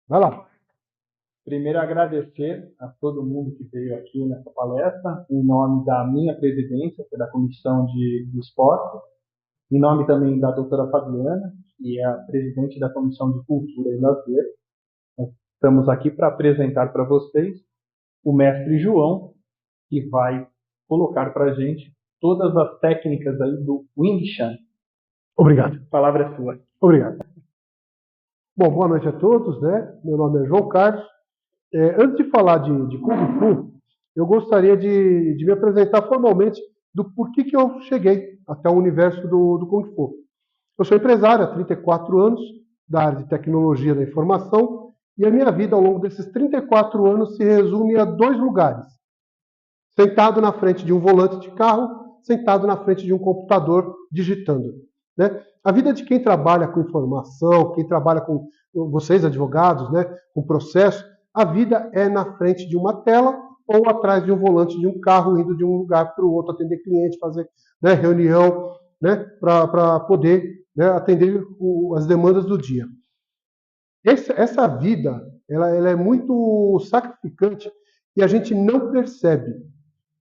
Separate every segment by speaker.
Speaker 1: Vai lá.
Speaker 2: Primeiro, agradecer a todo mundo que veio aqui nessa palestra, em nome da minha presidência, que é da Comissão de Esporte, em nome também da doutora Fabiana, que é a presidente da Comissão de Cultura e Lazer. Nós estamos aqui para apresentar para vocês o mestre João, que vai colocar para a gente todas as técnicas aí do Wing Chun.
Speaker 1: Obrigado.
Speaker 2: A palavra é sua.
Speaker 1: Obrigado. Bom, boa noite a todos, né? Meu nome é João Carlos. Antes de falar de Kung Fu, eu gostaria de me apresentar formalmente do porquê que eu cheguei até o universo do Kung Fu. Eu sou empresário há 34 anos, da área de tecnologia da informação, e a minha vida ao longo desses 34 anos se resume a dois lugares. Sentado na frente de um volante de carro, sentado na frente de um computador digitando. Né? A vida de quem trabalha com informação, quem trabalha com vocês, advogados, né, com processo, a vida é na frente de uma tela ou atrás de um volante de um carro, indo de um lugar para o outro, atender cliente, fazer, né, reunião, né, para poder, né, atender as demandas do dia. Essa vida ela é muito sacrificante e a gente não percebe.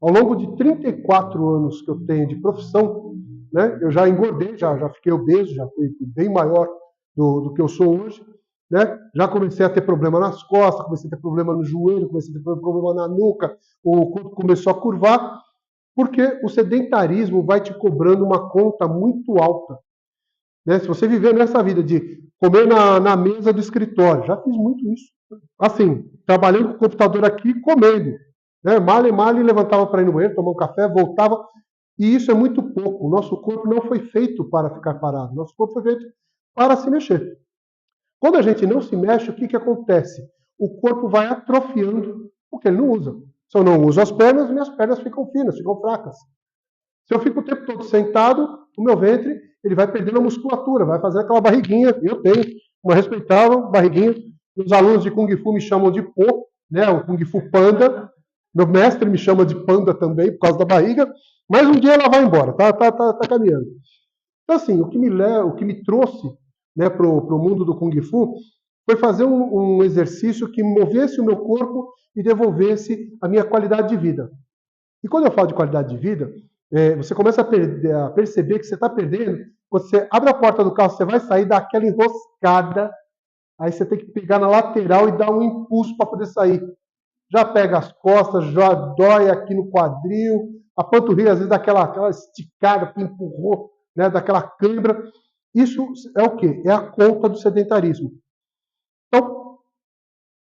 Speaker 1: Ao longo de 34 anos que eu tenho de profissão, né, eu já engordei, já fiquei obeso, já fui bem maior do que eu sou hoje. Né? Já comecei a ter problema nas costas, comecei a ter problema no joelho, comecei a ter problema na nuca, o corpo começou a curvar, porque o sedentarismo vai te cobrando uma conta muito alta. Né? Se você viver nessa vida de comer na mesa do escritório, já fiz muito isso. Assim, trabalhando com o computador aqui, comendo. Né? Male, levantava para ir no banheiro, tomar um café, voltava. E isso é muito pouco. O nosso corpo não foi feito para ficar parado. O nosso corpo foi feito para se mexer. Quando a gente não se mexe, o que acontece? O corpo vai atrofiando, porque ele não usa. Se eu não uso as pernas, minhas pernas ficam finas, ficam fracas. Se eu fico o tempo todo sentado, o meu ventre ele vai perdendo a musculatura, vai fazer aquela barriguinha. Eu tenho uma respeitável barriguinha. Os alunos de Kung Fu me chamam de Po, né? O Kung Fu Panda. Meu mestre me chama de Panda também, por causa da barriga. Mas um dia ela vai embora, tá caminhando. Então, assim, o que me trouxe, né, para o mundo do Kung Fu foi fazer um exercício que movesse o meu corpo e devolvesse a minha qualidade de vida. E quando eu falo de qualidade de vida, você começa a perceber que você está perdendo. Quando você abre a porta do carro, você vai sair daquela enroscada, aí você tem que pegar na lateral e dar um impulso para poder sair. Já pega as costas, já dói aqui no quadril, a panturrilha às vezes dá aquela esticada que empurrou, né, daquela cãibra. Isso é o quê? É a conta do sedentarismo. Então,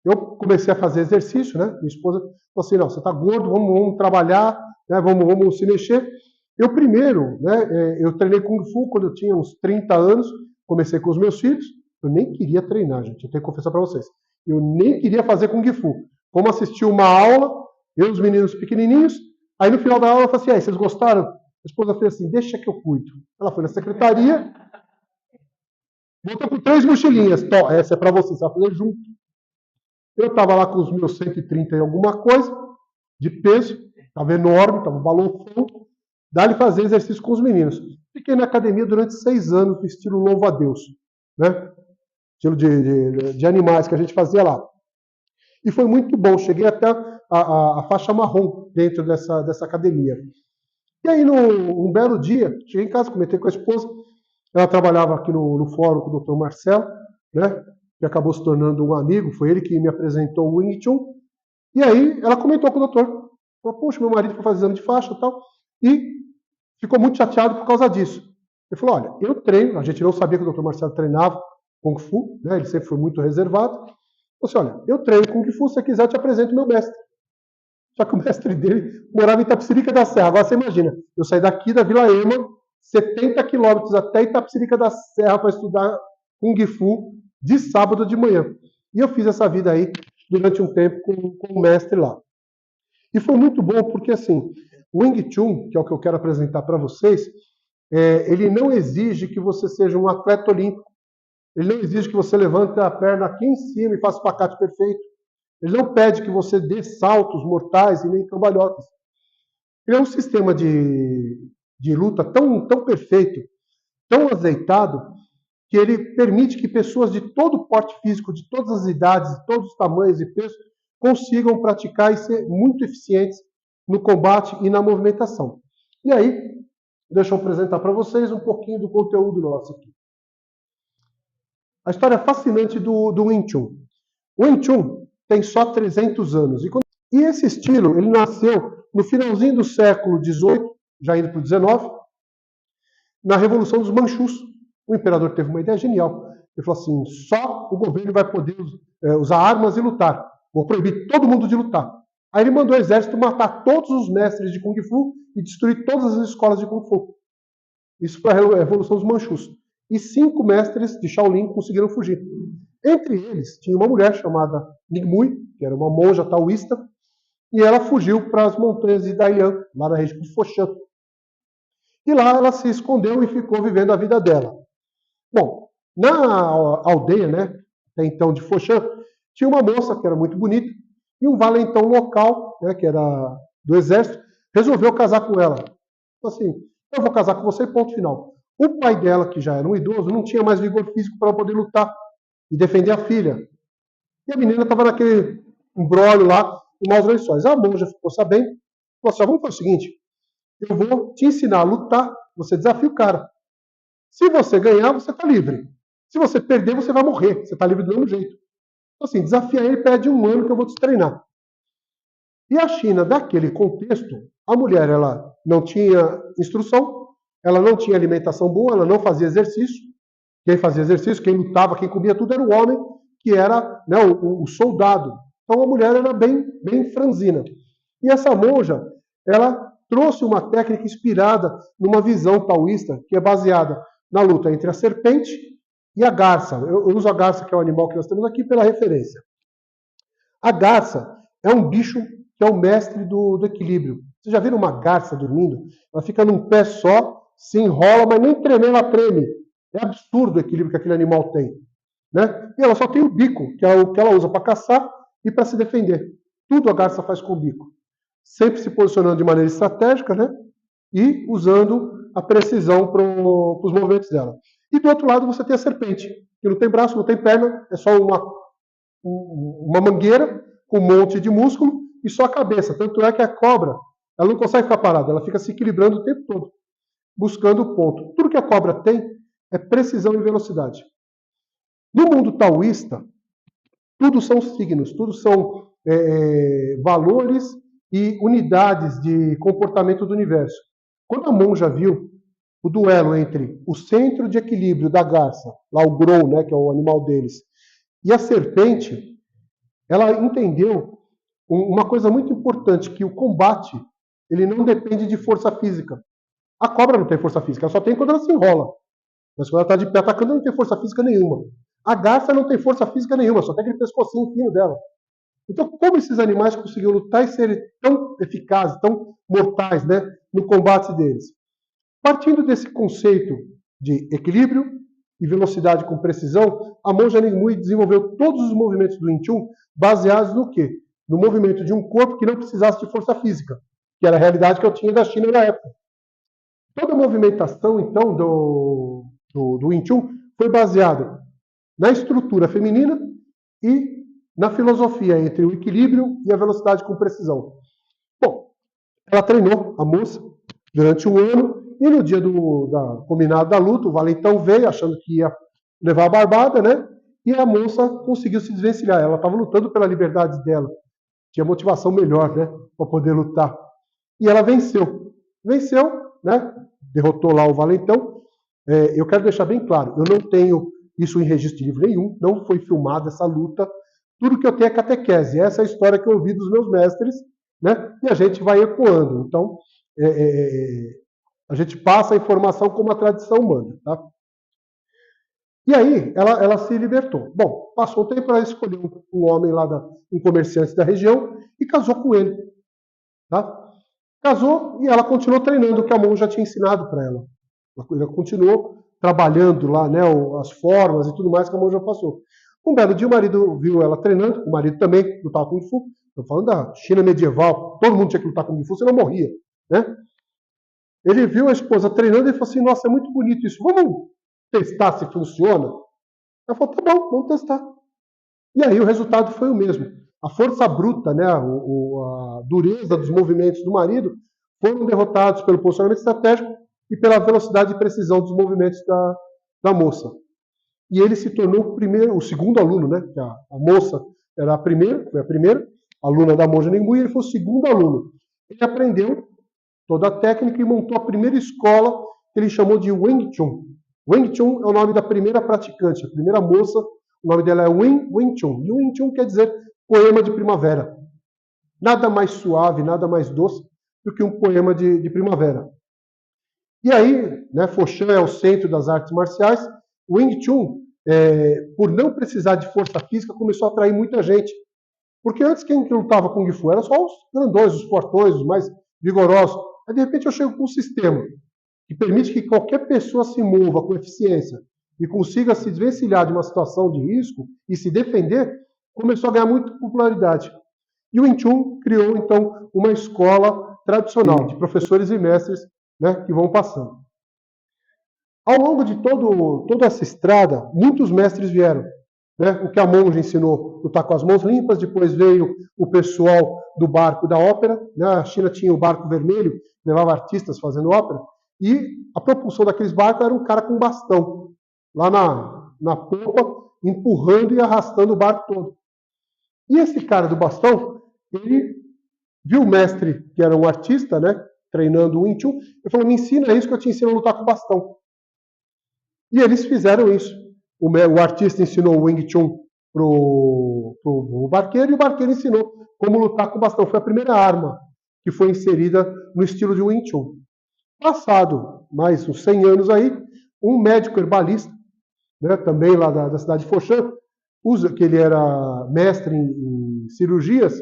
Speaker 1: eu comecei a fazer exercício, né? Minha esposa falou assim, não, você está gordo, vamos trabalhar, né? Vamos se mexer. Eu primeiro, né, eu treinei Kung Fu quando eu tinha uns 30 anos, comecei com os meus filhos, eu nem queria treinar, gente, eu tenho que confessar para vocês. Eu nem queria fazer Kung Fu. Vamos assistir uma aula, eu e os meninos pequenininhos, aí no final da aula eu falei assim, vocês gostaram? A esposa fez assim, deixa que eu cuido. Ela foi na secretaria, voltou com 3 mochilinhas, essa é para você, você vai fazer junto. Eu estava lá com os meus 130 e alguma coisa, de peso, estava enorme, estava um balofão, dá-lhe fazer exercício com os meninos. Fiquei na academia durante 6 anos, no estilo louvo a Deus, né? Estilo de animais que a gente fazia lá. E foi muito bom, cheguei até a faixa marrom dentro dessa academia. E aí, um belo dia, cheguei em casa, comentei com a esposa, ela trabalhava aqui no fórum com o Dr. Marcelo, né? Que acabou se tornando um amigo, foi ele que me apresentou o Wing Chun. E aí ela comentou com o doutor, falou, poxa, meu marido foi fazer exame de faixa e tal, e ficou muito chateado por causa disso. Ele falou, olha, eu treino, a gente não sabia que o doutor Marcelo treinava Kung Fu, né? Ele sempre foi muito reservado. Ele falou assim, olha, eu treino Kung Fu, se você quiser eu te apresento o meu mestre. Só que o mestre dele morava em Itapecerica da Serra. Agora você imagina, eu saí daqui da Vila Ema, 70 quilômetros até Itapecerica da Serra para estudar Kung Fu de sábado de manhã. E eu fiz essa vida aí durante um tempo com o mestre lá. E foi muito bom porque, assim, o Wing Chun, que é o que eu quero apresentar para vocês, ele não exige que você seja um atleta olímpico. Ele não exige que você levante a perna aqui em cima e faça o espacate perfeito. Ele não pede que você dê saltos mortais e nem cambalhotas. Ele é um sistema de luta tão perfeito, tão azeitado, que ele permite que pessoas de todo o porte físico, de todas as idades, de todos os tamanhos e pesos, consigam praticar e ser muito eficientes no combate e na movimentação. E aí, deixa eu apresentar para vocês um pouquinho do conteúdo nosso aqui. A história fascinante do Wing Chun. O Wing Chun tem só 300 anos. E esse estilo, ele nasceu no finalzinho do século XVIII, já indo para o XIX, na Revolução dos Manchus. O imperador teve uma ideia genial. Ele falou assim, só o governo vai poder usar armas e lutar. Vou proibir todo mundo de lutar. Aí ele mandou o exército matar todos os mestres de Kung Fu e destruir todas as escolas de Kung Fu. Isso foi a Revolução dos Manchus. E 5 mestres de Shaolin conseguiram fugir. Entre eles, tinha uma mulher chamada Ningmui, que era uma monja taoísta, e ela fugiu para as montanhas de Dalian, lá na região de Foshan. E lá ela se escondeu e ficou vivendo a vida dela. Bom, na aldeia, né, até então de Foshan, tinha uma moça que era muito bonita, e um valentão local, né, que era do exército, resolveu casar com ela. Então, assim, eu vou casar com você, ponto final. O pai dela, que já era um idoso, não tinha mais vigor físico para poder lutar e defender a filha. E a menina estava naquele imbróglio lá, em maus lençóis. A monja ficou sabendo, falou assim, vamos fazer o seguinte, eu vou te ensinar a lutar, você desafia o cara. Se você ganhar, você está livre. Se você perder, você vai morrer, você está livre do mesmo jeito. Então, assim, desafia ele, pede 1 ano que eu vou te treinar. E a China, daquele contexto, a mulher ela não tinha instrução, ela não tinha alimentação boa, ela não fazia exercício. Quem fazia exercício, quem lutava, quem comia tudo era o homem, que era, né, o soldado. Então a mulher era bem franzina. E essa monja, ela trouxe uma técnica inspirada numa visão taoísta, que é baseada na luta entre a serpente e a garça. Eu uso a garça, que é o animal que nós temos aqui, pela referência. A garça é um bicho que é o mestre do equilíbrio. Vocês já viram uma garça dormindo? Ela fica num pé só, se enrola, mas nem tremer ela treme. É absurdo o equilíbrio que aquele animal tem. Né? E ela só tem o bico, que é o que ela usa para caçar e para se defender. Tudo a garça faz com o bico. Sempre se posicionando de maneira estratégica, né? E usando a precisão para os movimentos dela. E do outro lado você tem a serpente, que não tem braço, não tem perna, é só uma mangueira com um monte de músculo e só a cabeça. Tanto é que a cobra, ela não consegue ficar parada, ela fica se equilibrando o tempo todo, buscando o ponto. Tudo que a cobra tem é precisão e velocidade. No mundo taoísta, tudo são signos, tudo são valores e unidades de comportamento do universo. Quando a monja viu o duelo entre o centro de equilíbrio da garça, lá o grou, né, que é o animal deles, e a serpente, ela entendeu uma coisa muito importante, que o combate ele não depende de força física. A cobra não tem força física, ela só tem quando ela se enrola. Mas quando ela está de pé atacando, ela não tem força física nenhuma. A garça não tem força física nenhuma, só tem aquele pescocinho fino dela. Então, como esses animais conseguiram lutar e serem tão eficazes, tão mortais, né, no combate deles? Partindo desse conceito de equilíbrio e velocidade com precisão, a monja Ningmui desenvolveu todos os movimentos do Wing Chun baseados no quê? No movimento de um corpo que não precisasse de força física, que era a realidade que eu tinha da China na época. Toda a movimentação, então, do Wing Chun foi baseada na estrutura feminina e na filosofia entre o equilíbrio e a velocidade com precisão. Bom, ela treinou a moça durante 1 ano e no dia combinado da luta, o valentão veio achando que ia levar a barbada, né? E a moça conseguiu se desvencilhar. Ela estava lutando pela liberdade dela. Tinha motivação melhor, né? Para poder lutar. E ela venceu. Venceu, né? Derrotou lá o valentão. Eu quero deixar bem claro, eu não tenho isso em registro de livro nenhum, não foi filmada essa luta. Tudo que eu tenho é catequese. Essa é a história que eu ouvi dos meus mestres, né? E a gente vai ecoando. Então, a gente passa a informação como a tradição manda. Tá? E aí, ela se libertou. Bom, passou o tempo, ela escolheu um homem lá, um comerciante da região, e casou com ele. Tá? Casou e ela continuou treinando o que a monja tinha ensinado para ela. Ela continuou trabalhando lá, né, as formas e tudo mais que a monja passou. Um belo dia o marido viu ela treinando, o marido também lutava Kung Fu. Estou falando da China medieval, todo mundo tinha que lutar Kung Fu, senão morria. Né? Ele viu a esposa treinando e falou assim, nossa, é muito bonito isso, testar se funciona? Ela falou, tá bom, vamos testar. E aí o resultado foi o mesmo. A força bruta, né, a dureza dos movimentos do marido foram derrotados pelo posicionamento estratégico e pela velocidade e precisão dos movimentos da moça. E ele se tornou o segundo aluno, né? A moça era a primeira, foi a primeira aluna da monja Ningui, ele foi o segundo aluno. Ele aprendeu toda a técnica e montou a primeira escola que ele chamou de Wing Chun. Wing Chun é o nome da primeira praticante, a primeira moça, o nome dela é Wing Chun. E Wing Chun quer dizer poema de primavera. Nada mais suave, nada mais doce do que um poema de primavera. E aí, né, Foshan é o centro das artes marciais. O Wing Chun, por não precisar de força física, começou a atrair muita gente. Porque antes quem lutava Kung Fu era só os grandões, os fortões, os mais vigorosos. Aí de repente eu chego com um sistema que permite que qualquer pessoa se mova com eficiência e consiga se desvencilhar de uma situação de risco e se defender, começou a ganhar muita popularidade. E o Wing Chun criou, então, uma escola tradicional de professores e mestres, né, que vão passando. Ao longo de toda essa estrada, muitos mestres vieram. Né? O que a monja ensinou, lutar com as mãos limpas, depois veio o pessoal do barco da ópera, né? A China tinha o barco vermelho, levava artistas fazendo ópera, e a propulsão daqueles barcos era um cara com bastão, lá na popa, empurrando e arrastando o barco todo. E esse cara do bastão, ele viu o mestre, que era um artista, né, treinando o Wing Chun, ele falou, me ensina isso que eu te ensino a lutar com bastão. E eles fizeram isso. O artista ensinou o Wing Chun pro barqueiro, e o barqueiro ensinou como lutar com bastão. Foi a primeira arma que foi inserida no estilo de Wing Chun. Passado mais uns 100 anos aí, um médico herbalista, né, também lá da cidade de Foshan, que ele era mestre em cirurgias,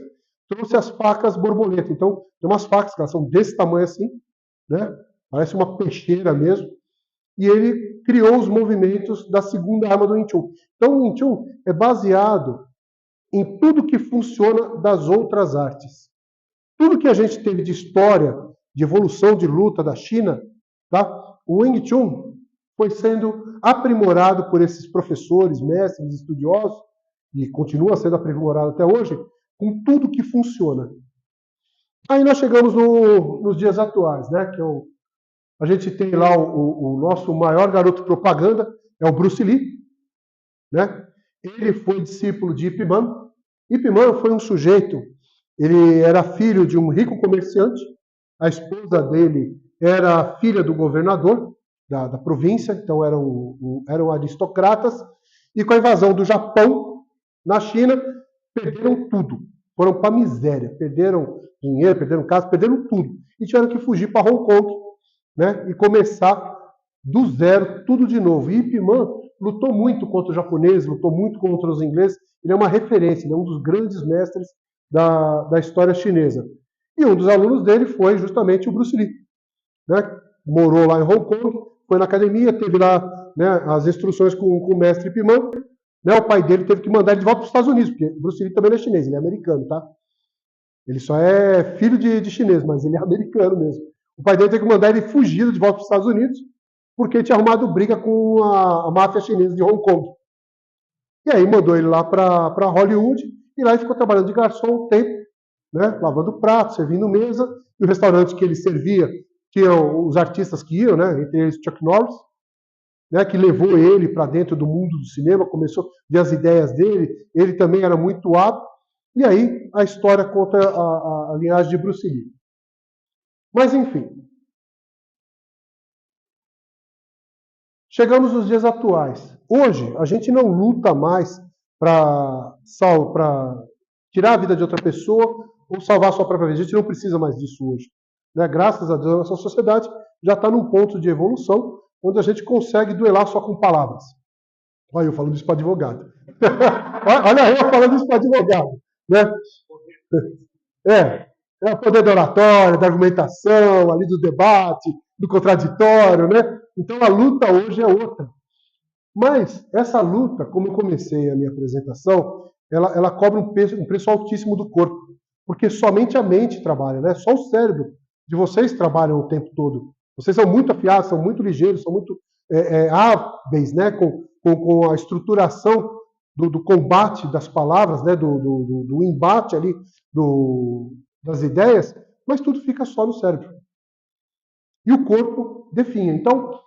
Speaker 1: trouxe as facas borboleta. Então, tem umas facas que elas são desse tamanho assim, né? Parece uma peixeira mesmo. E ele criou os movimentos da segunda arma do Wing Chun. Então, o Wing Chun é baseado em tudo que funciona das outras artes. Tudo que a gente teve de história, de evolução de luta da China, tá? O Wing Chun foi sendo aprimorado por esses professores, mestres, estudiosos, e continua sendo aprimorado até hoje, com tudo que funciona. Aí nós chegamos nos dias atuais, né? Que a gente tem lá o nosso maior garoto propaganda, é o Bruce Lee, né? Ele foi discípulo de Ip Man. Ip Man foi um sujeito, ele era filho de um rico comerciante, a esposa dele era filha do governador da província, então eram aristocratas, e com a invasão do Japão na China, perderam tudo. Foram para a miséria, perderam dinheiro, perderam casa, perderam tudo. E tiveram que fugir para Hong Kong, né, e começar do zero, tudo de novo. E Ip Man lutou muito contra os japoneses, lutou muito contra os ingleses. Ele é uma referência, ele é um dos grandes mestres da história chinesa. E um dos alunos dele foi justamente o Bruce Lee. Né? Morou lá em Hong Kong, foi na academia, teve lá, né, as instruções com o mestre Ip Man. Né, o pai dele teve que mandar ele de volta para os Estados Unidos, porque o Bruce Lee também não é chinês, ele é americano, tá? Ele só é filho de chinês, mas ele é americano mesmo. O pai dele teve que mandar ele fugir de volta para os Estados Unidos, porque ele tinha arrumado briga com a máfia chinesa de Hong Kong. E aí mandou ele lá para Hollywood, e lá ele ficou trabalhando de garçom um tempo, né, lavando prato, servindo mesa, e o restaurante que ele servia tinham os artistas que iam, né, entre eles Chuck Norris, né, que levou ele para dentro do mundo do cinema, começou a ver as ideias dele, ele também era muito hábil, e aí a história conta a linhagem de Bruce Lee. Mas enfim, chegamos nos dias atuais. Hoje, a gente não luta mais para tirar a vida de outra pessoa ou salvar a sua própria vida. A gente não precisa mais disso hoje. Né? Graças a Deus, a nossa sociedade já está num ponto de evolução onde a gente consegue duelar só com palavras. Olha eu falando isso para advogado. Olha eu falando isso para advogado. Né? É o poder da oratória, da argumentação, ali do debate, do contraditório, né? Então a luta hoje é outra. Mas essa luta, como eu comecei a minha apresentação, ela cobra um preço altíssimo do corpo. Porque somente a mente trabalha, né? Só o cérebro de vocês trabalham o tempo todo. Vocês são muito afiados, são muito ligeiros, são muito hábeis, né, com a estruturação do combate das palavras, né, do embate ali das ideias, mas tudo fica só no cérebro. E o corpo definha. Então,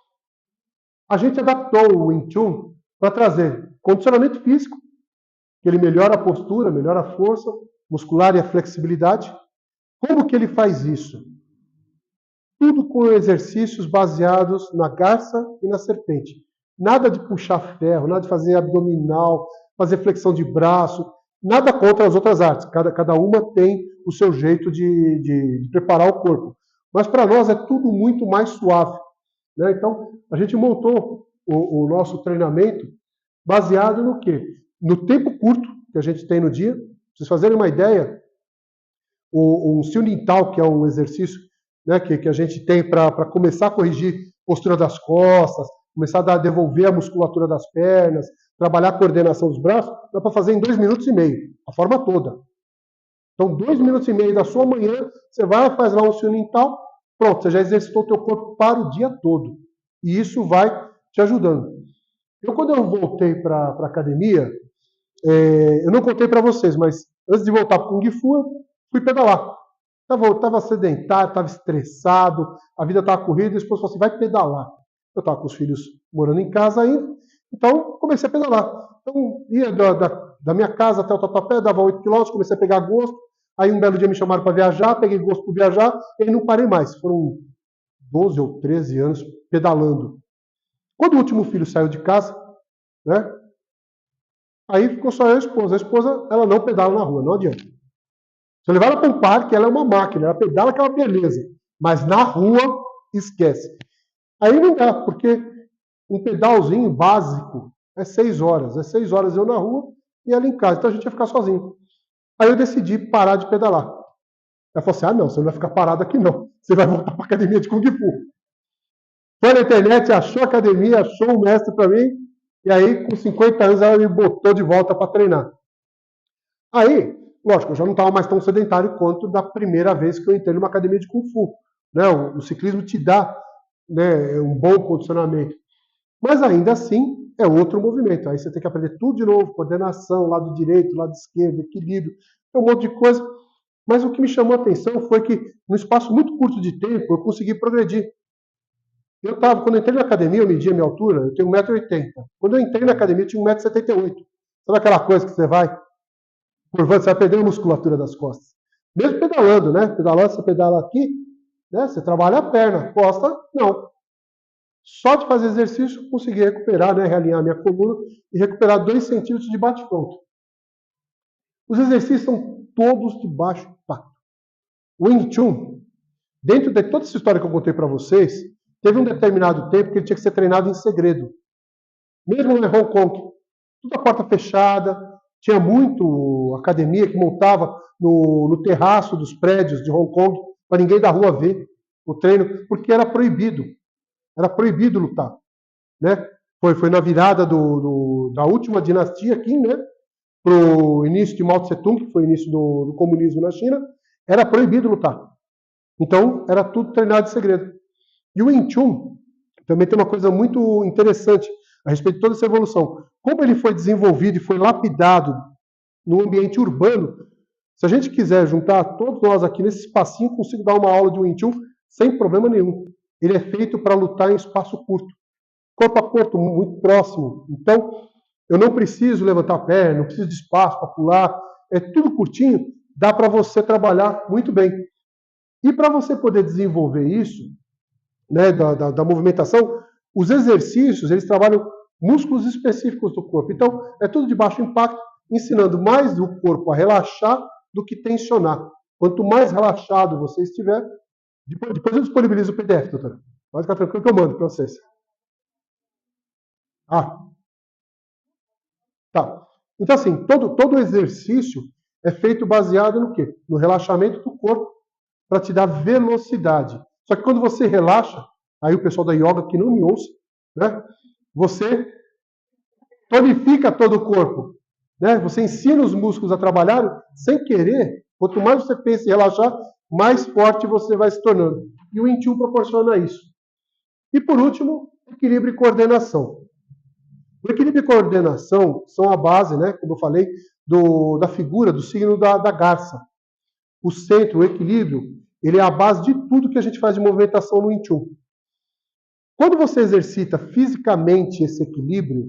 Speaker 1: a gente adaptou o Wing Chun para trazer condicionamento físico, que ele melhora a postura, melhora a força muscular e a flexibilidade. Como que ele faz isso? Tudo com exercícios baseados na garça e na serpente. Nada de puxar ferro, nada de fazer abdominal, fazer flexão de braço, nada contra as outras artes. Cada uma tem o seu jeito de preparar o corpo. Mas para nós é tudo muito mais suave, né? Então, a gente montou o nosso treinamento baseado no quê? No tempo curto que a gente tem no dia. Para vocês fazerem uma ideia, um Siunintal, que é um exercício, né, que a gente tem para começar a corrigir a postura das costas, começar a devolver a musculatura das pernas, trabalhar a coordenação dos braços, dá para fazer em 2 minutos e meio, a forma toda. Então, 2 minutos e meio da sua manhã, você vai fazer lá um Siunintal, pronto, você já exercitou o teu corpo para o dia todo. E isso vai te ajudando. Quando eu voltei para a academia, eu não contei para vocês, mas antes de voltar para o Kung Fu, eu fui pedalar. Estava sedentário, estava estressado, a vida estava corrida, e a esposa falou assim, vai pedalar. Eu estava com os filhos morando em casa ainda, então comecei a pedalar. Então, ia da minha casa até o Tatuapé, dava 8 quilômetros, comecei a pegar gosto. Aí um belo dia me chamaram para viajar, peguei gosto por viajar, e aí não parei mais. Foram 12 ou 13 anos pedalando. Quando o último filho saiu de casa, né, aí ficou só eu e a esposa. A esposa, ela não pedala na rua, não adianta. Se eu levar ela para um parque, ela é uma máquina, ela pedala aquela beleza. Mas na rua, esquece. Aí não dá, porque um pedalzinho básico é 6 horas. É 6 horas eu na rua e ela em casa. Então a gente ia ficar sozinho. Aí eu decidi parar de pedalar. Ela falou assim, não, você não vai ficar parado aqui não. Você vai voltar para a academia de Kung Fu. Foi na internet, achou a academia, achou o mestre para mim. E aí, com 50 anos, ela me botou de volta para treinar. Aí, lógico, eu já não estava mais tão sedentário quanto da primeira vez que eu entrei numa academia de Kung Fu. Né? O ciclismo te dá, né, um bom condicionamento. Mas ainda assim, é outro movimento. Aí você tem que aprender tudo de novo, coordenação, lado direito, lado esquerdo, equilíbrio, um monte de coisa. Mas o que me chamou a atenção foi que, num espaço muito curto de tempo, eu consegui progredir. Quando eu entrei na academia, eu medi a minha altura, eu tenho 1,80 m. Quando eu entrei na academia, eu tinha 1,78 m. Sabe aquela coisa que você vai curvando, você vai perder a musculatura das costas. Mesmo pedalando, né? Pedalando, você pedala aqui, né? Você trabalha a perna, costa, não. Só de fazer exercício, eu consegui recuperar, né? Realinhar a minha coluna e recuperar 2 centímetros de bate-pronto. Os exercícios são todos de baixo impacto. O Wing Chun, dentro de toda essa história que eu contei para vocês, teve um determinado tempo que ele tinha que ser treinado em segredo. Mesmo em Hong Kong, tudo a porta fechada, tinha muito academia que montava no terraço dos prédios de Hong Kong para ninguém da rua ver o treino, porque era proibido. Era proibido lutar. Né? Foi na virada da última dinastia aqui, né? Para o início de Mao Tse Tung, que foi o início do comunismo na China, era proibido lutar. Então, era tudo treinado em segredo. E o Wing Chun também tem uma coisa muito interessante a respeito de toda essa evolução. Como ele foi desenvolvido e foi lapidado no ambiente urbano, se a gente quiser juntar todos nós aqui nesse espacinho, consigo dar uma aula de Wing Chun sem problema nenhum. Ele é feito para lutar em espaço curto. Corpo a corpo, muito próximo. Então, eu não preciso levantar a perna, não preciso de espaço para pular. É tudo curtinho, dá para você trabalhar muito bem. E para você poder desenvolver isso, né, da movimentação, os exercícios, eles trabalham músculos específicos do corpo. Então, é tudo de baixo impacto, ensinando mais o corpo a relaxar do que tensionar. Quanto mais relaxado você estiver, depois eu disponibilizo o PDF, doutora. Pode ficar tranquilo que eu mando para vocês. Tá. Então, assim, todo exercício é feito baseado no quê? No relaxamento do corpo para te dar velocidade. Só que quando você relaxa, aí o pessoal da yoga que não me ouça, né? Você tonifica todo o corpo. Né? Você ensina os músculos a trabalharem sem querer. Quanto mais você pensa em relaxar, mais forte você vai se tornando. E o Wing Chun proporciona isso. E por último, Equilíbrio e coordenação. O equilíbrio e coordenação são a base, né, como eu falei, da figura, do signo da garça. O centro, o equilíbrio, ele é a base de tudo que a gente faz de movimentação no Wing Chun. Quando você exercita fisicamente esse equilíbrio,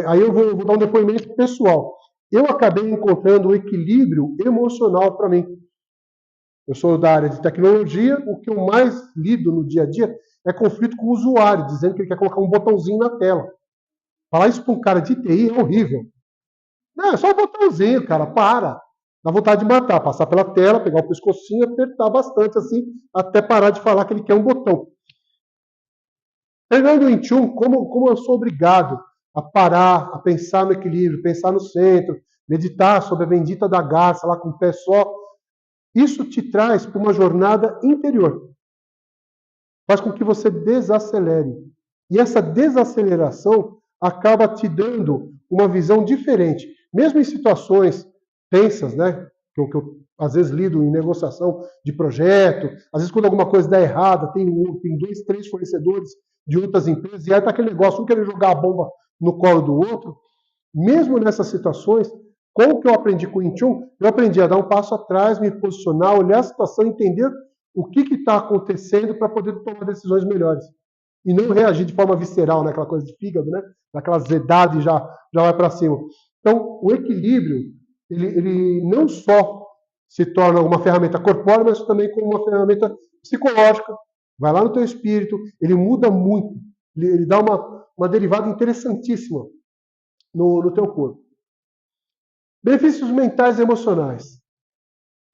Speaker 1: aí eu vou dar um depoimento pessoal. Eu acabei encontrando o equilíbrio emocional para mim. Eu sou da área de tecnologia, o que eu mais lido no dia a dia é conflito com o usuário, dizendo que ele quer colocar um botãozinho na tela. Falar isso para um cara de TI é horrível. Não, é só um botãozinho, cara, para. Dá vontade de matar, passar pela tela, pegar o pescocinho, apertar bastante assim, até parar de falar que ele quer um botão. Treinando em Chun, como eu sou obrigado a parar, a pensar no equilíbrio, pensar no centro, meditar sobre a bendita da garça lá com o pé só, isso te traz para uma jornada interior. Faz com que você desacelere. E essa desaceleração acaba te dando uma visão diferente. Mesmo em situações tensas, né? Que eu às vezes lido em negociação de projeto, às vezes quando alguma coisa dá errada, tem 2, 3 fornecedores de outras empresas, e aí tá aquele negócio, um querer jogar a bomba no colo do outro. Mesmo nessas situações, com o que eu aprendi com o Wing Chun, eu aprendi a dar um passo atrás, me posicionar, olhar a situação, entender o que está acontecendo para poder tomar decisões melhores. E não reagir de forma visceral, né? Aquela coisa de fígado, né? Daquela azedade e já vai para cima. Então, o equilíbrio, ele não só se torna uma ferramenta corpórea, mas também como uma ferramenta psicológica. Vai lá no teu espírito, ele muda muito. Ele dá uma derivada interessantíssima no teu corpo. Benefícios mentais e emocionais.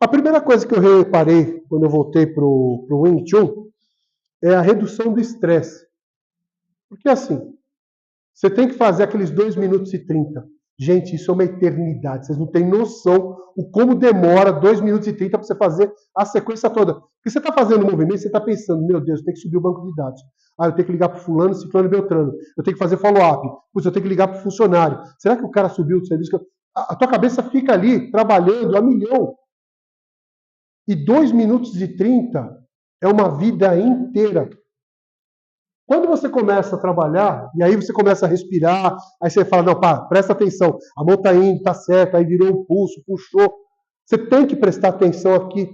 Speaker 1: A primeira coisa que eu reparei quando eu voltei para o Wing Chun é a redução do estresse. Porque assim, você tem que fazer aqueles 2 minutos e 30. Gente, isso é uma eternidade. Vocês não têm noção o como demora 2 minutos e 30 para você fazer a sequência toda. Porque você está fazendo um movimento, você está pensando, meu Deus, eu tenho que subir o banco de dados. Ah, eu tenho que ligar para fulano, ciclano e beltrano. Eu tenho que fazer follow-up. Putz, eu tenho que ligar para o funcionário. Será que o cara subiu do serviço? A tua cabeça fica ali, trabalhando a milhão. E 2 minutos e 30 é uma vida inteira. Quando você começa a trabalhar, e aí você começa a respirar, aí você fala, não, pá, presta atenção, a mão está indo, está certo, aí virou o pulso, puxou. Você tem que prestar atenção aqui.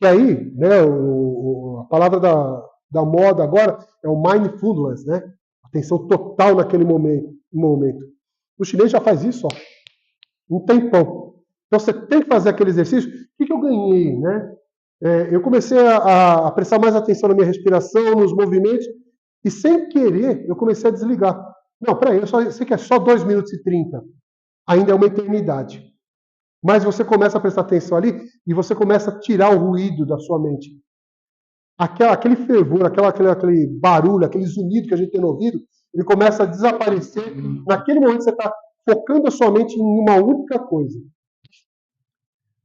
Speaker 1: Que aí, né, a palavra da moda agora é o mindfulness, né? Atenção total naquele momento. O chinês já faz isso, ó, um tempão. Então você tem que fazer aquele exercício. O que eu ganhei, né? Eu comecei a prestar mais atenção na minha respiração, nos movimentos, e sem querer eu comecei a desligar. Não, peraí, eu sei que é só 2 minutos e 30. Ainda é uma eternidade. Mas você começa a prestar atenção ali e você começa a tirar o ruído da sua mente. Aquele fervor, aquele barulho, aquele zunido que a gente tem no ouvido, ele começa a desaparecer. Naquele momento você está focando a sua mente em uma única coisa.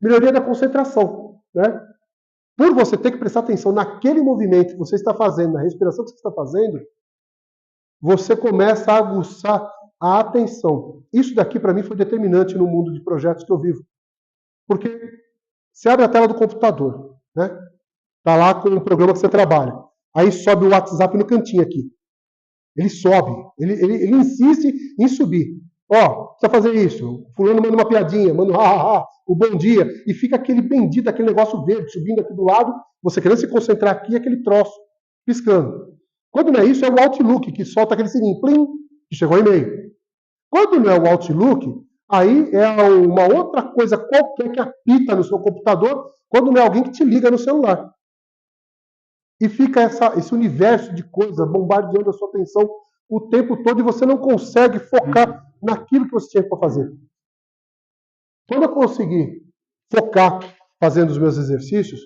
Speaker 1: Melhoria da concentração, né? Por você ter que prestar atenção naquele movimento que você está fazendo, na respiração que você está fazendo, você começa a aguçar a atenção. Isso daqui, para mim, foi determinante no mundo de projetos que eu vivo. Porque você abre a tela do computador, né? Tá lá com o programa que você trabalha. Aí sobe o WhatsApp no cantinho aqui. Ele sobe. Ele insiste em subir. Ó, precisa fazer isso. Fulano manda uma piadinha, manda o bom dia. E fica aquele bendito, aquele negócio verde subindo aqui do lado. Você querendo se concentrar aqui, aquele troço piscando. Quando não é isso, é o Outlook, que solta aquele sininho. Plim, que chegou o e-mail. Quando não é o Outlook, aí é uma outra coisa qualquer que apita no seu computador, quando não é alguém que te liga no celular. E fica esse universo de coisas bombardeando a sua atenção o tempo todo e você não consegue focar naquilo que você tinha para fazer. Quando eu consegui focar fazendo os meus exercícios,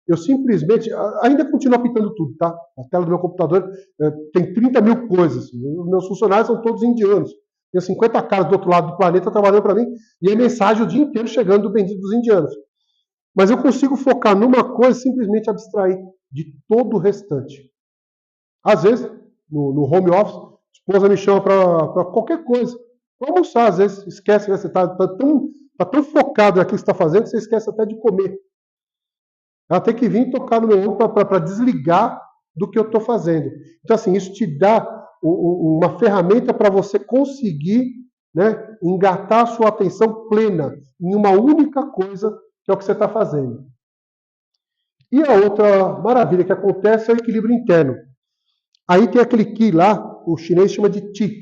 Speaker 1: eu simplesmente, ainda continuo apitando tudo, tá? A tela do meu computador tem 30 mil coisas. Os meus funcionários são todos indianos. Tem 50 caras do outro lado do planeta trabalhando para mim e é mensagem o dia inteiro chegando do bendito dos indianos. Mas eu consigo focar numa coisa e simplesmente abstrair de todo o restante. Às vezes, no home office, a esposa me chama para qualquer coisa. Para almoçar, às vezes, esquece, né? Você está tão focado naquilo que você está fazendo que você esquece até de comer. Ela tem que vir tocar no meu ombro para desligar do que eu estou fazendo. Então, assim, isso te dá uma ferramenta para você conseguir, né, engatar a sua atenção plena em uma única coisa, que é o que você está fazendo. E a outra maravilha que acontece é o equilíbrio interno. Aí tem aquele Qi lá, o chinês chama de Qi.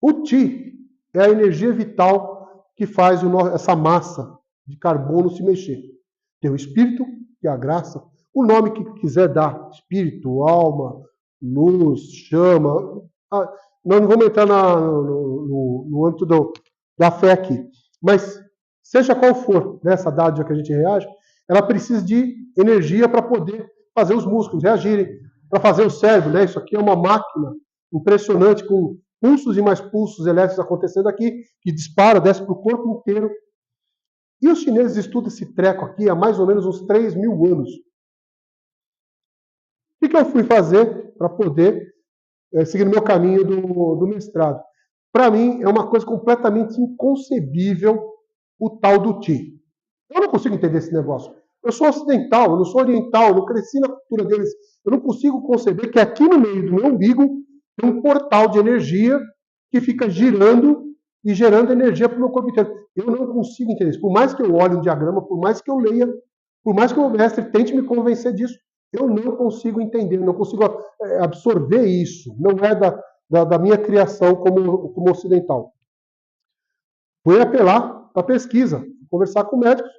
Speaker 1: O Qi é a energia vital que faz essa massa de carbono se mexer. Tem o espírito, que é a graça, o nome que quiser dar, espírito, alma, luz, chama. Nós não vamos entrar no âmbito da fé aqui. Mas, seja qual for, né, essa dádiva que a gente reage, ela precisa de energia para poder fazer os músculos reagirem, para fazer o cérebro. Né? Isso aqui é uma máquina impressionante, com pulsos e mais pulsos elétricos acontecendo aqui, que dispara, desce para o corpo inteiro. E os chineses estudam esse treco aqui há mais ou menos uns 3.000 anos. O que eu fui fazer para poder seguir o meu caminho do mestrado? Para mim, é uma coisa completamente inconcebível o tal do Qi. Eu não consigo entender esse negócio. Eu sou ocidental, eu não sou oriental, eu não cresci na cultura deles. Eu não consigo conceber que aqui no meio do meu umbigo tem um portal de energia que fica girando e gerando energia para o meu corpo inteiro. Eu não consigo entender isso. Por mais que eu olhe um diagrama, por mais que eu leia, por mais que o meu mestre tente me convencer disso, eu não consigo entender, não consigo absorver isso. Não é da minha criação como ocidental. Fui apelar para pesquisa, conversar com médicos,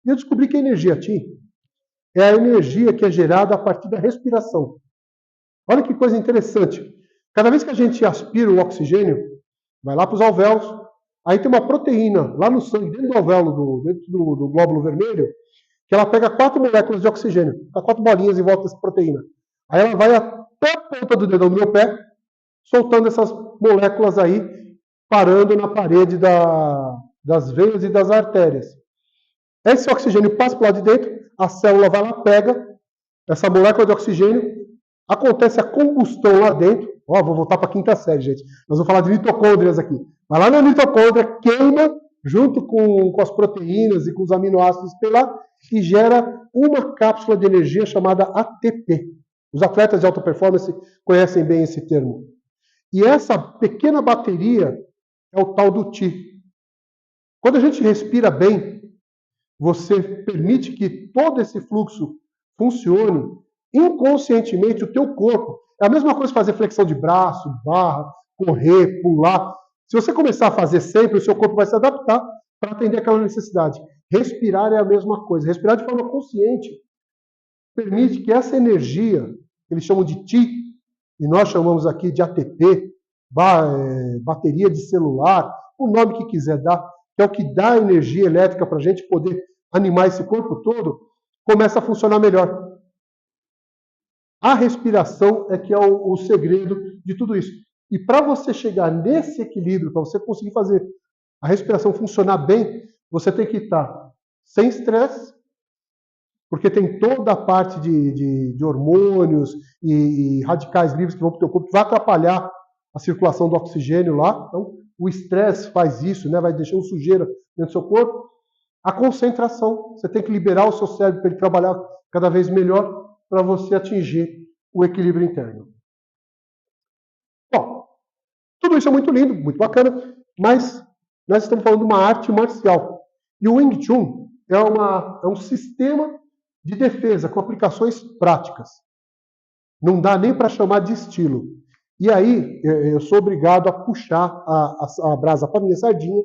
Speaker 1: e eu descobri que a energia Qi é a energia que é gerada a partir da respiração. Olha que coisa interessante. Cada vez que a gente aspira o oxigênio, vai lá para os alvéolos, aí tem uma proteína lá no sangue, dentro do alvéolo, dentro do glóbulo vermelho, que ela pega 4 moléculas de oxigênio, dá 4 bolinhas em volta dessa proteína. Aí ela vai até a ponta do dedão do meu pé, soltando essas moléculas aí, parando na parede das veias e das artérias. Esse oxigênio passa para o lado de dentro, a célula vai lá, pega essa molécula de oxigênio, acontece a combustão lá dentro. Ó, vou voltar para a 5ª série, gente. Nós vamos falar de mitocôndrias aqui. Vai lá na mitocôndria, queima junto com as proteínas e com os aminoácidos que tem lá e gera uma cápsula de energia chamada ATP. Os atletas de alta performance conhecem bem esse termo. E essa pequena bateria é o tal do Qi. Quando a gente respira bem, você permite que todo esse fluxo funcione, inconscientemente o teu corpo. É a mesma coisa fazer flexão de braço, barra, correr, pular. Se você começar a fazer sempre, o seu corpo vai se adaptar para atender aquela necessidade. Respirar é a mesma coisa. Respirar de forma consciente permite que essa energia, que eles chamam de Qi, e nós chamamos aqui de ATP, bateria de celular, o nome que quiser dar, que é o que dá energia elétrica para a gente poder animar esse corpo todo, começa a funcionar melhor. A respiração é que é o segredo de tudo isso. E para você chegar nesse equilíbrio, para você conseguir fazer a respiração funcionar bem, você tem que estar sem estresse, porque tem toda a parte de hormônios e radicais livres que vão para o teu corpo, que vai atrapalhar a circulação do oxigênio lá. Então, o estresse faz isso, né? Vai deixando sujeira dentro do seu corpo. A concentração, você tem que liberar o seu cérebro para ele trabalhar cada vez melhor para você atingir o equilíbrio interno. Bom, tudo isso é muito lindo, muito bacana, mas nós estamos falando de uma arte marcial. E o Wing Chun é um sistema de defesa com aplicações práticas. Não dá nem para chamar de estilo. E aí, eu sou obrigado a puxar a brasa para minha sardinha,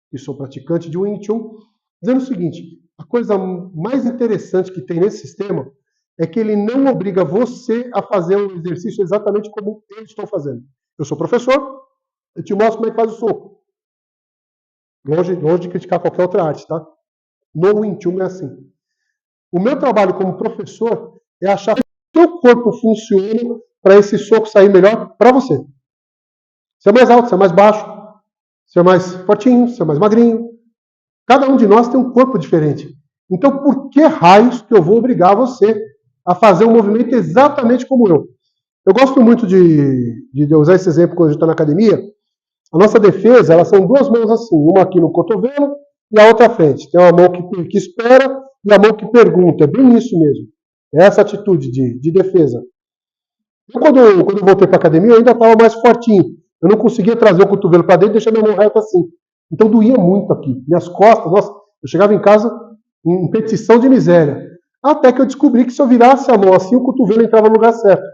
Speaker 1: que sou praticante de Wing Chun, dizendo o seguinte: a coisa mais interessante que tem nesse sistema é que ele não obriga você a fazer um exercício exatamente como eu estou fazendo. Eu sou professor, eu te mostro como é que faz o soco. Longe de criticar qualquer outra arte, tá? No Wing Chun é assim. O meu trabalho como professor é achar que o seu corpo funciona para esse soco sair melhor para você. Você é mais alto, você é mais baixo, você é mais fortinho, você é mais magrinho. Cada um de nós tem um corpo diferente. Então, por que raios que eu vou obrigar você a fazer um movimento exatamente como eu? Eu gosto muito de usar esse exemplo quando a gente está na academia. A nossa defesa, elas são 2 mãos assim, uma aqui no cotovelo e a outra à frente. Tem uma mão que espera e a mão que pergunta. É bem isso mesmo. É essa atitude de defesa. Quando eu voltei para a academia, eu ainda estava mais fortinho. Eu não conseguia trazer o cotovelo para dentro e deixar minha mão reta assim. Então doía muito aqui. Minhas costas, nossa, eu chegava em casa em petição de miséria. Até que eu descobri que se eu virasse a mão assim, o cotovelo entrava no lugar certo.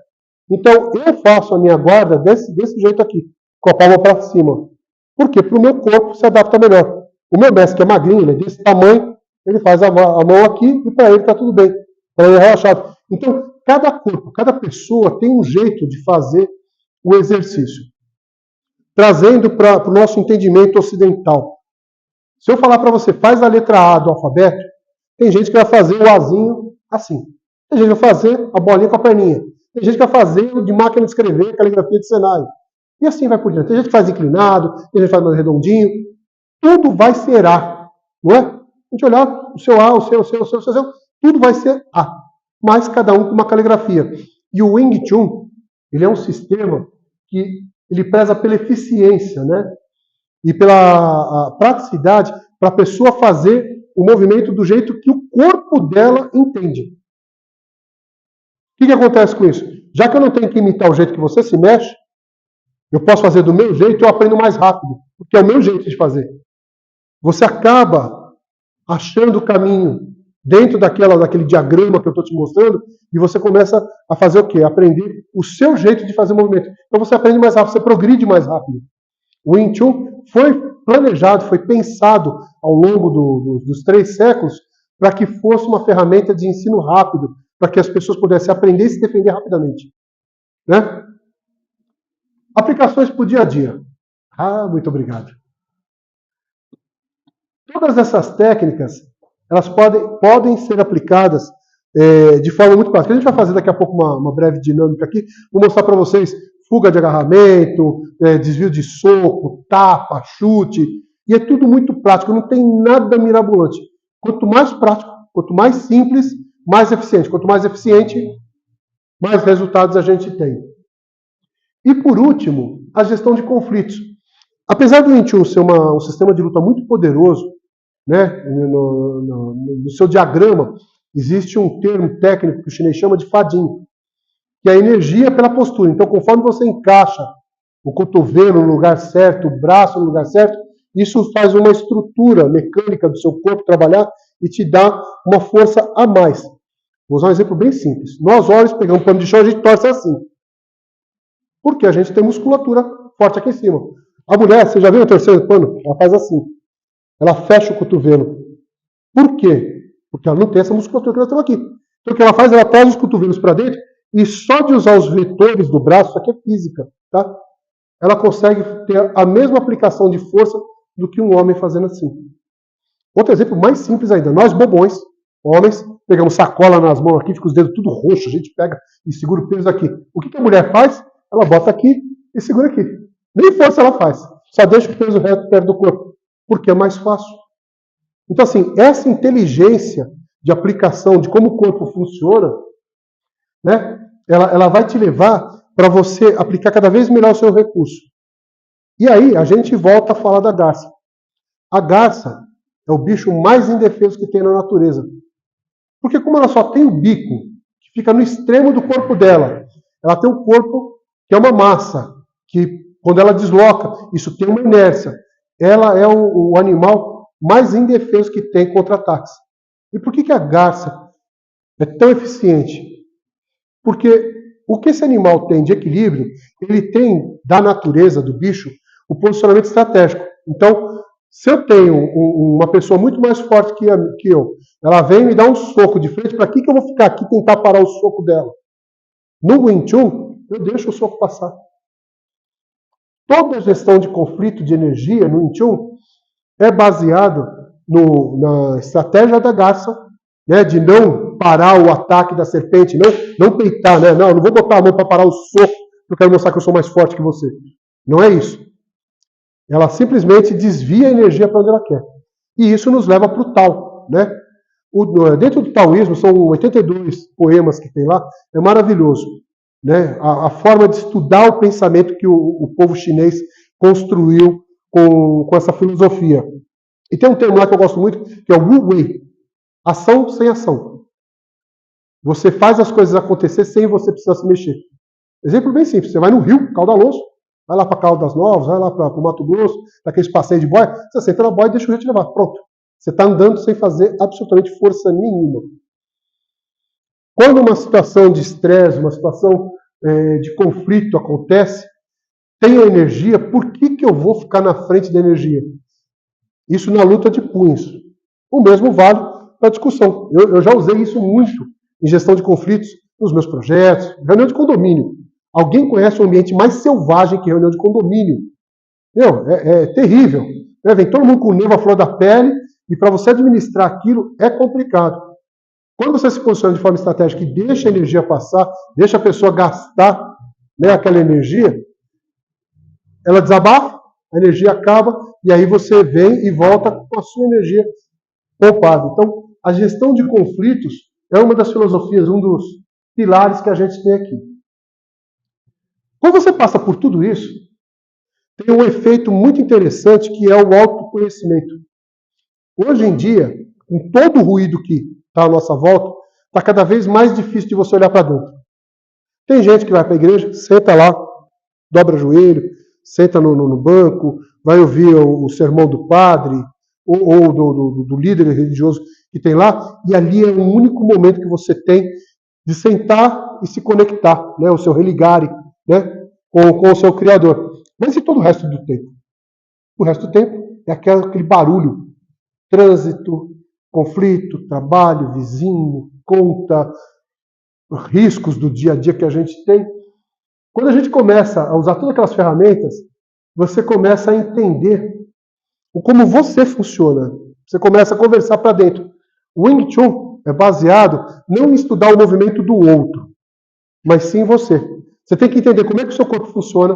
Speaker 1: Então eu faço a minha guarda desse jeito aqui, com a palma para cima. Por quê? Para o meu corpo se adapta melhor. O meu mestre, que é magrinho, ele é desse tamanho, ele faz a mão aqui e para ele está tudo bem. Para ele é relaxado. Então, cada corpo, cada pessoa tem um jeito de fazer o exercício. Trazendo para o nosso entendimento ocidental. Se eu falar para você, faz a letra A do alfabeto, tem gente que vai fazer o Azinho assim. Tem gente que vai fazer a bolinha com a perninha. Tem gente que vai fazer o de máquina de escrever, caligrafia de Senai. E assim vai por diante. Tem gente que faz inclinado, tem gente que faz mais redondinho. Tudo vai ser A, não é? A gente olhar o seu A, o seu, tudo vai ser A. Mas cada um com uma caligrafia. E o Wing Chun, ele é um sistema que ele preza pela eficiência, né? E pela praticidade para a pessoa fazer o movimento do jeito que o corpo dela entende. O que acontece com isso? Já que eu não tenho que imitar o jeito que você se mexe, eu posso fazer do meu jeito e eu aprendo mais rápido, porque é o meu jeito de fazer. Você acaba achando o caminho dentro daquele diagrama que eu estou te mostrando e você começa a fazer o quê? Aprender o seu jeito de fazer o movimento. Então você aprende mais rápido, você progride mais rápido. O Wing Chun foi planejado, foi pensado ao longo dos 3 séculos para que fosse uma ferramenta de ensino rápido, para que as pessoas pudessem aprender e se defender rapidamente. Né? Aplicações para o dia a dia. Ah, muito obrigado. Todas essas técnicas, elas podem ser aplicadas de forma muito prática. A gente vai fazer daqui a pouco uma breve dinâmica aqui. Vou mostrar para vocês fuga de agarramento, desvio de soco, tapa, chute. E é tudo muito prático, não tem nada mirabolante. Quanto mais prático, quanto mais simples, mais eficiente. Quanto mais eficiente, mais resultados a gente tem. E por último, a gestão de conflitos. Apesar do Wing Chun ser um sistema de luta muito poderoso, né, no seu diagrama, existe um termo técnico que o chinês chama de Fadin, que é a energia pela postura. Então, conforme você encaixa o cotovelo no lugar certo, o braço no lugar certo, isso faz uma estrutura mecânica do seu corpo trabalhar e te dá uma força a mais. Vou usar um exemplo bem simples. Nós, olhos, pegamos um pano de chão e a gente torce assim. Porque a gente tem musculatura forte aqui em cima. A mulher, você já viu torcer o pano? Ela faz assim. Ela fecha o cotovelo. Por quê? Porque ela não tem essa musculatura que nós temos aqui. Então o que ela faz? Ela traz os cotovelos para dentro e só de usar os vetores do braço, isso aqui é física, tá? Ela consegue ter a mesma aplicação de força do que um homem fazendo assim. Outro exemplo mais simples ainda. Nós bobões, homens, pegamos sacola nas mãos aqui, fica os dedos tudo roxos, a gente pega e segura o peso aqui. O que a mulher faz? Ela bota aqui e segura aqui. Nem força ela faz. Só deixa o peso reto perto do corpo. Porque é mais fácil. Então, assim, essa inteligência de aplicação, de como o corpo funciona, né, ela vai te levar para você aplicar cada vez melhor o seu recurso. E aí, a gente volta a falar da garça. A garça é o bicho mais indefeso que tem na natureza. Porque como ela só tem o bico, que fica no extremo do corpo dela, ela tem um corpo que é uma massa, que quando ela desloca, isso tem uma inércia. Ela é o animal mais indefeso que tem contra ataques. E por que a garça é tão eficiente? Porque o que esse animal tem de equilíbrio, ele tem da natureza do bicho o posicionamento estratégico. Então, se eu tenho uma pessoa muito mais forte que eu, ela vem e me dá um soco de frente, para que eu vou ficar aqui e tentar parar o soco dela? No Wing Chun, eu deixo o soco passar. Toda a gestão de conflito de energia no Wing Chun é baseado na estratégia da garça, né, de não parar o ataque da serpente, não peitar, né? Não vou botar a mão para parar o soco, porque eu quero mostrar que eu sou mais forte que você. Não é isso. Ela simplesmente desvia a energia para onde ela quer. E isso nos leva para o Tao, né? Dentro do taoísmo, são 82 poemas que tem lá, é maravilhoso. Né? A forma de estudar o pensamento que o povo chinês construiu com essa filosofia. E tem um termo lá que eu gosto muito, que é o Wu Wei. Ação sem ação. Você faz as coisas acontecer sem você precisar se mexer. Exemplo bem simples. Você vai no rio, caudaloso, vai lá para Caldas Novas, vai lá para o Mato Grosso, daqueles passeios de boia, você senta na boia e deixa o rio te levar. Pronto. Você está andando sem fazer absolutamente força nenhuma. Quando uma situação de estresse, uma situação de conflito acontece, tem a energia, por que eu vou ficar na frente da energia? Isso na luta de punhos. O mesmo vale para a discussão. Eu já usei isso muito em gestão de conflitos nos meus projetos, reunião de condomínio. Alguém conhece um ambiente mais selvagem que reunião de condomínio? É terrível. Vem todo mundo com o nervo à flor da pele e para você administrar aquilo é complicado. Quando você se posiciona de forma estratégica e deixa a energia passar, deixa a pessoa gastar aquela energia, ela desabafa, a energia acaba e aí você vem e volta com a sua energia poupada. Então, a gestão de conflitos é uma das filosofias, um dos pilares que a gente tem aqui. Quando você passa por tudo isso, tem um efeito muito interessante que é o autoconhecimento. Hoje em dia, com todo o ruído que está à nossa volta, está cada vez mais difícil de você olhar para dentro. Tem gente que vai para a igreja, senta lá, dobra o joelho, senta no banco, vai ouvir o sermão do padre ou do líder religioso que tem lá, e ali é o único momento que você tem de sentar e se conectar, o seu religare, com o seu Criador. Mas e todo o resto do tempo? O resto do tempo é aquele barulho, trânsito, conflito, trabalho, vizinho, conta, riscos do dia a dia que a gente tem. Quando a gente começa a usar todas aquelas ferramentas, você começa a entender como você funciona. Você começa a conversar para dentro. O Wing Chun é baseado não em estudar o movimento do outro, mas sim em você. Você tem que entender como é que o seu corpo funciona,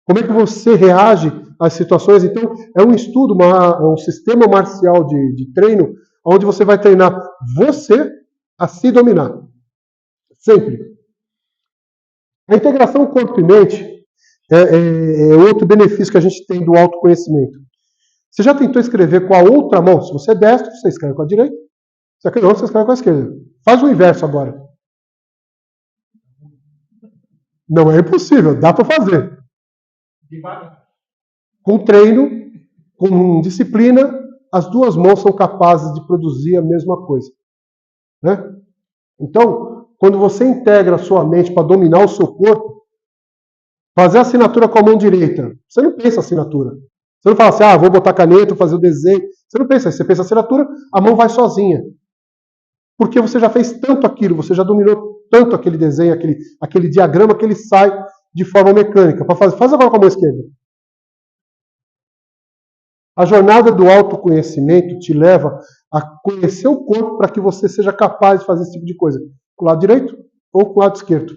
Speaker 1: como é que você reage às situações. Então, é um estudo, um sistema marcial de treino, onde você vai treinar você a se dominar. Sempre. A integração corpo e mente é outro benefício que a gente tem do autoconhecimento. Você já tentou escrever com a outra mão? Se você é destro, você escreve com a direita. Se é canhoto, você escreve com a esquerda. Faz o inverso agora. Não é impossível, dá para fazer. Com treino, com disciplina, as duas mãos são capazes de produzir a mesma coisa. Né? Então, quando você integra a sua mente para dominar o seu corpo, fazer a assinatura com a mão direita, você não pensa assinatura. Você não fala assim, vou botar caneta, vou fazer o desenho. Você não pensa, você pensa assinatura, a mão vai sozinha. Porque você já fez tanto aquilo, você já dominou tanto aquele desenho, aquele diagrama, que ele sai de forma mecânica. Faz agora com a mão esquerda. A jornada do autoconhecimento te leva a conhecer o corpo para que você seja capaz de fazer esse tipo de coisa. Com o lado direito ou com o lado esquerdo.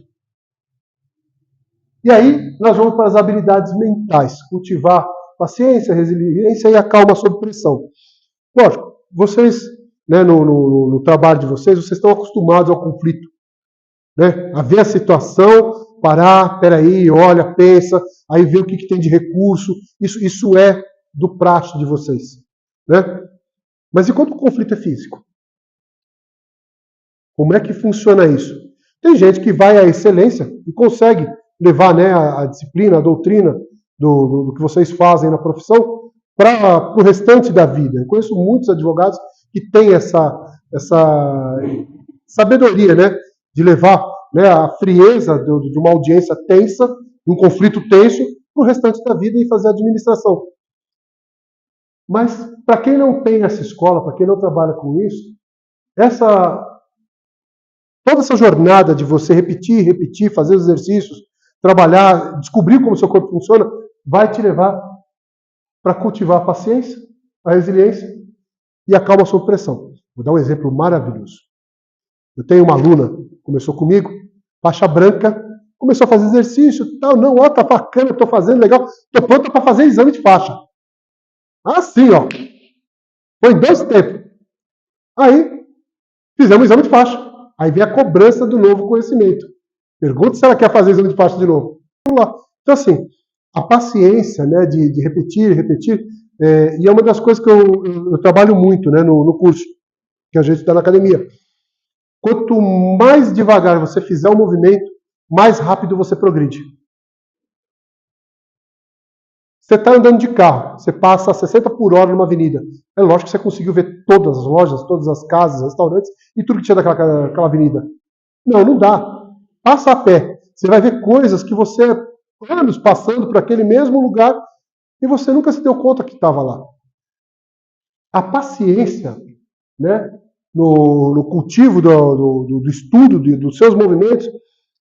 Speaker 1: E aí, nós vamos para as habilidades mentais. Cultivar paciência, resiliência e a calma sob pressão. Lógico, vocês, no trabalho de vocês estão acostumados ao conflito. A ver a situação, parar, peraí, olha, pensa, aí vê o que tem de recurso. Isso é do praxe de vocês. Mas e quando o conflito é físico? Como é que funciona isso? Tem gente que vai à excelência e consegue levar a disciplina, a doutrina do que vocês fazem na profissão para o restante da vida. Eu conheço muitos advogados que têm essa sabedoria, de levar a frieza de uma audiência tensa, de um conflito tenso, para o restante da vida e fazer a administração. Mas, para quem não tem essa escola, para quem não trabalha com isso, toda essa jornada de você repetir, fazer os exercícios, trabalhar, descobrir como o seu corpo funciona, vai te levar para cultivar a paciência, a resiliência e a calma sob pressão. Vou dar um exemplo maravilhoso. Eu tenho uma aluna, começou comigo, faixa branca, começou a fazer exercício e tal. Não, tá bacana, estou fazendo legal, estou pronta para fazer exame de faixa. Assim, ó. Foi em 2 tempos. Aí, fizemos o exame de faixa. Aí vem a cobrança do novo conhecimento. Pergunta se ela quer fazer exame de faixa de novo. Vamos lá. Então, assim, a paciência, de repetir, e é uma das coisas que eu trabalho muito, no curso que a gente dá na academia. Quanto mais devagar você fizer o movimento, mais rápido você progride. Você está andando de carro, você passa a 60 por hora numa avenida. É lógico que você conseguiu ver todas as lojas, todas as casas, restaurantes e tudo que tinha daquela avenida. Não, não dá. Passa a pé. Você vai ver coisas que você, anos passando por aquele mesmo lugar, e você nunca se deu conta que estava lá. A paciência, né, no cultivo do estudo dos seus movimentos,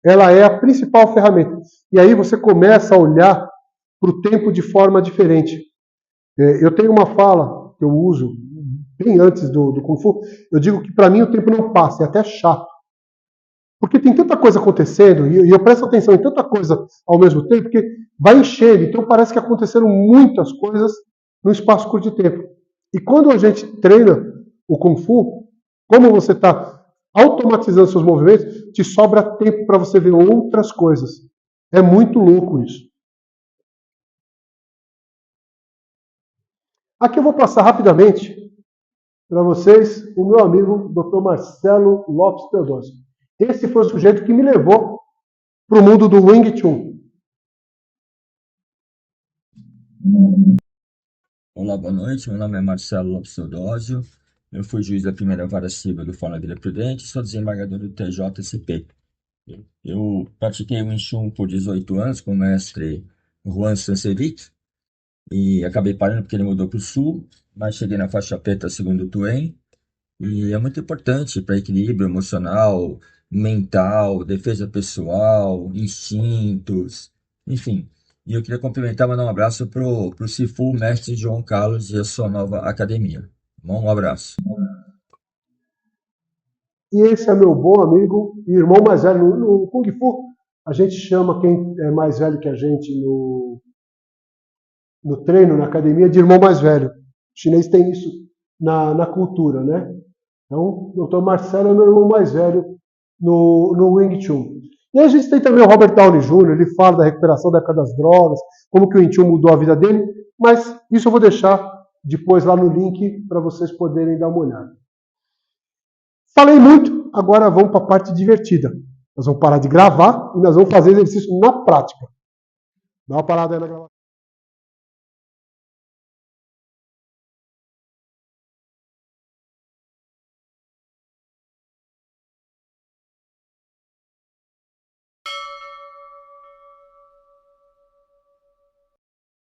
Speaker 1: ela é a principal ferramenta. E aí você começa a olhar para o tempo de forma diferente. Eu tenho uma fala que eu uso bem antes do Kung Fu. Eu digo que para mim o tempo não passa, é até chato. Porque tem tanta coisa acontecendo e eu presto atenção em tanta coisa ao mesmo tempo que vai enchendo. Então parece que aconteceram muitas coisas num espaço curto de tempo. E quando a gente treina o Kung Fu, como você está automatizando seus movimentos, te sobra tempo para você ver outras coisas. É muito louco isso. Aqui eu vou passar rapidamente para vocês o meu amigo Dr. Marcelo Lopes Teodósio. Esse foi o sujeito que me levou para o mundo do Wing Chun.
Speaker 3: Olá, boa noite. Meu nome é Marcelo Lopes Teodósio. Eu fui juiz da primeira vara civil do Fórum da Vila Prudente e sou desembargador do TJSP. Eu pratiquei o Wing Chun por 18 anos com o mestre Juan Sansevic e acabei parando porque ele mudou para o Sul, mas cheguei na faixa preta segundo Tuen e é muito importante para equilíbrio emocional, mental, defesa pessoal, instintos, enfim. E eu queria cumprimentar e mandar um abraço pro Sifu, mestre João Carlos e a sua nova academia. Tá bom? Um abraço.
Speaker 1: E esse é meu bom amigo e irmão mais velho. No Kung Fu, a gente chama quem é mais velho que a gente no treino, na academia, de irmão mais velho. O chinês tem isso na cultura, né? Então, o Dr. Marcelo é meu irmão mais velho no Wing Chun. E a gente tem também o Robert Downey Jr., ele fala da recuperação da época das drogas, como que o Wing Chun mudou a vida dele, mas isso eu vou deixar depois lá no link para vocês poderem dar uma olhada. Falei muito, agora vamos para a parte divertida. Nós vamos parar de gravar e nós vamos fazer exercício na prática. Dá uma parada aí na gravação.